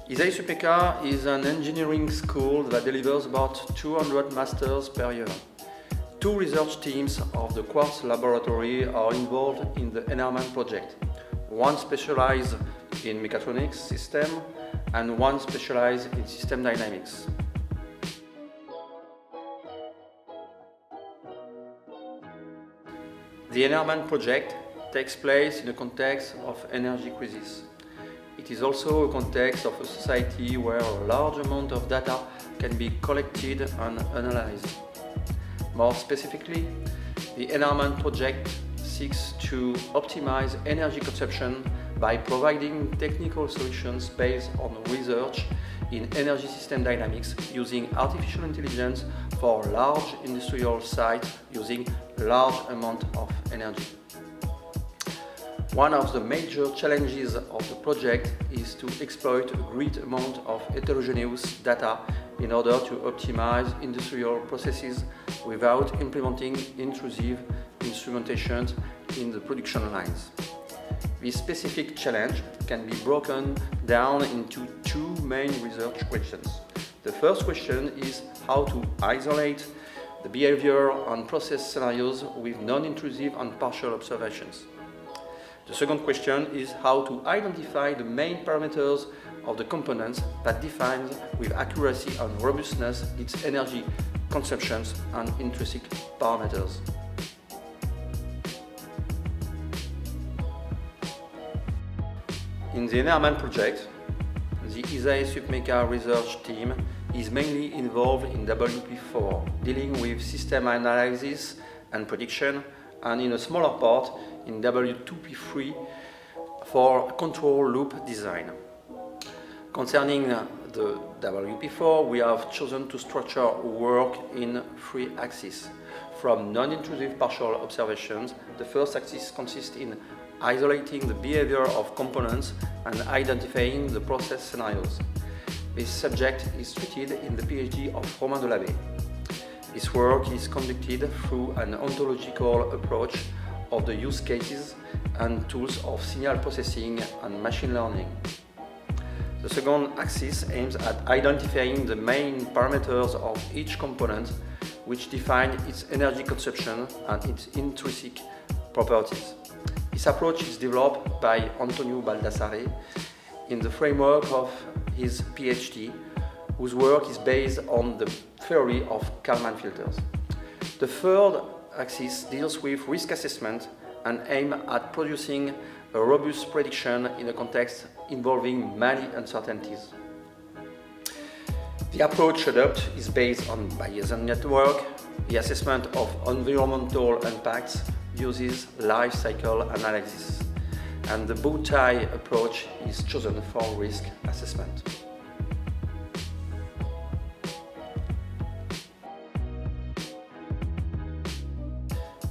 Isae Supmeca is an engineering school that delivers about 200 masters per year. Two research teams of the Quartz laboratory are involved in the EnerMan project. One specialized in mechatronics system and one specialized in system dynamics. The EnerMan project takes place in a context of energy crisis. It is also a context of a society where a large amount of data can be collected and analyzed. More specifically, the EnerMan project seeks to optimize energy consumption by providing technical solutions based on research in energy system dynamics using artificial intelligence for large industrial sites using large amount of energy. One of the major challenges of the project is to exploit a great amount of heterogeneous data in order to optimize industrial processes without implementing intrusive instrumentation in the production lines. This specific challenge can be broken down into two main research questions. The first question is how to isolate the behavior and process scenarios with non-intrusive and partial observations. The second question is how to identify the main parameters of the components that defines with accuracy and robustness its energy consumptions and intrinsic parameters. In the EnerMan project, the Isae Supmeca research team is mainly involved in WP4, dealing with system analysis and prediction, and in a smaller part in W2P3 for control loop design. Concerning the WP4, we have chosen to structure work in three axes. From non-intrusive partial observations, the first axis consists in isolating the behavior of components and identifying the process scenarios. This subject is treated in the PhD of Romain Delabé. This work is conducted through an ontological approach of the use cases and tools of signal processing and machine learning. The second axis aims at identifying the main parameters of each component, which define its energy consumption and its intrinsic properties. This approach is developed by Antonio Baldassare in the framework of his PhD, whose work is based on the theory of Kalman filters. The third axis deals with risk assessment and aims at producing a robust prediction in a context involving many uncertainties. The approach adopted is based on Bayesian network. The assessment of environmental impacts uses life cycle analysis, and the bow tie approach is chosen for risk assessment.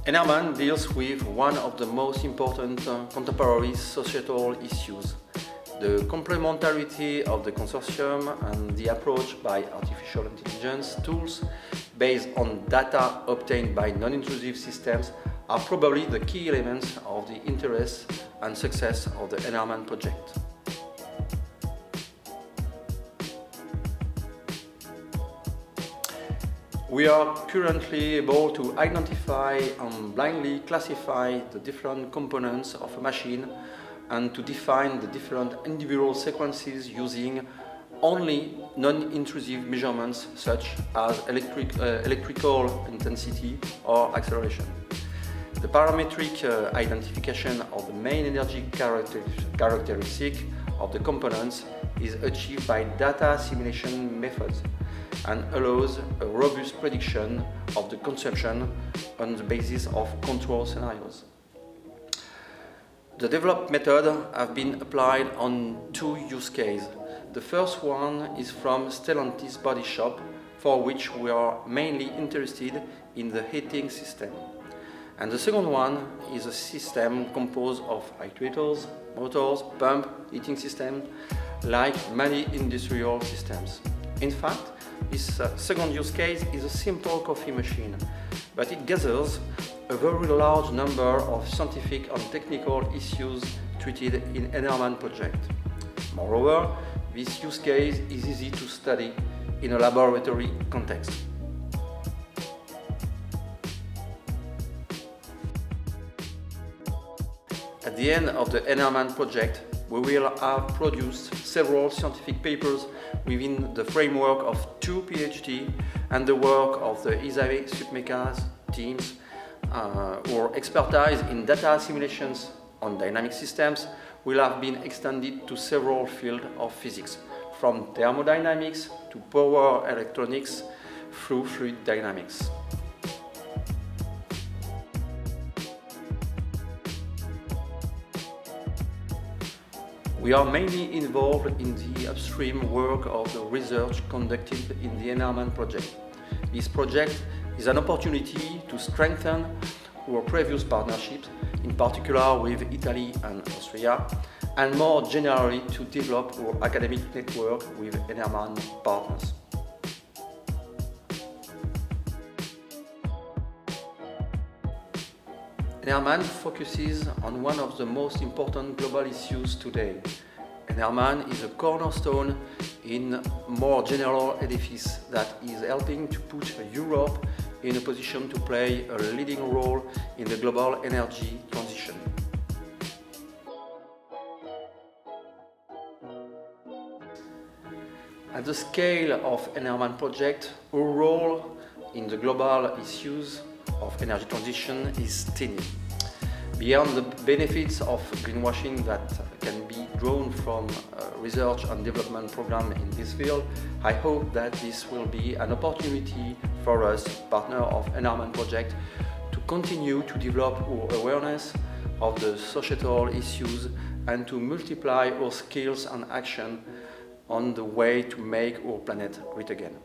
EnerMan deals with one of the most important contemporary societal issues, the complementarity of the consortium, and the approach by artificial intelligence tools based on data obtained by non-intrusive systems are probably the key elements of the interest and success of the EnerMan project. We are currently able to identify and blindly classify the different components of a machine and to define the different individual sequences using only non-intrusive measurements such as electrical intensity or acceleration. The parametric identification of the main energy characteristic of the components is achieved by data simulation methods and allows a robust prediction of the consumption on the basis of control scenarios. The developed method have been applied on two use cases. The first one is from Stellantis body shop, for which we are mainly interested in the heating system. And the second one is a system composed of actuators, motors, pump, heating system, like many industrial systems. In fact, this second use case is a simple coffee machine, but it gathers a very large number of scientific and technical issues treated in EnerMan project. Moreover, This use case is easy to study in a laboratory context. At the end of the EnerMan project, we will have produced several scientific papers within the framework of 2 PhD and the work of the Isae Supmeca's teams, or expertise in data simulations on dynamic systems will have been extended to several fields of physics, from thermodynamics to power electronics through fluid dynamics. We are mainly involved in the upstream work of the research conducted in the EnerMan project. This project is an opportunity to strengthen our previous partnerships, in particular with Italy and Austria, and more generally to develop our academic network with EnerMan partners. EnerMan focuses on one of the most important global issues today. EnerMan is a cornerstone in a more general edifice that is helping to put Europe in a position to play a leading role in the global energy transition. At the scale of EnerMan project, our role in the global issues of energy transition is tiny. Beyond the benefits of greenwashing that can be drawn from a research and development program in this field, I hope that this will be an opportunity for us, partner of EnerMan project, to continue to develop our awareness of the societal issues and to multiply our skills and action on the way to make our planet great again.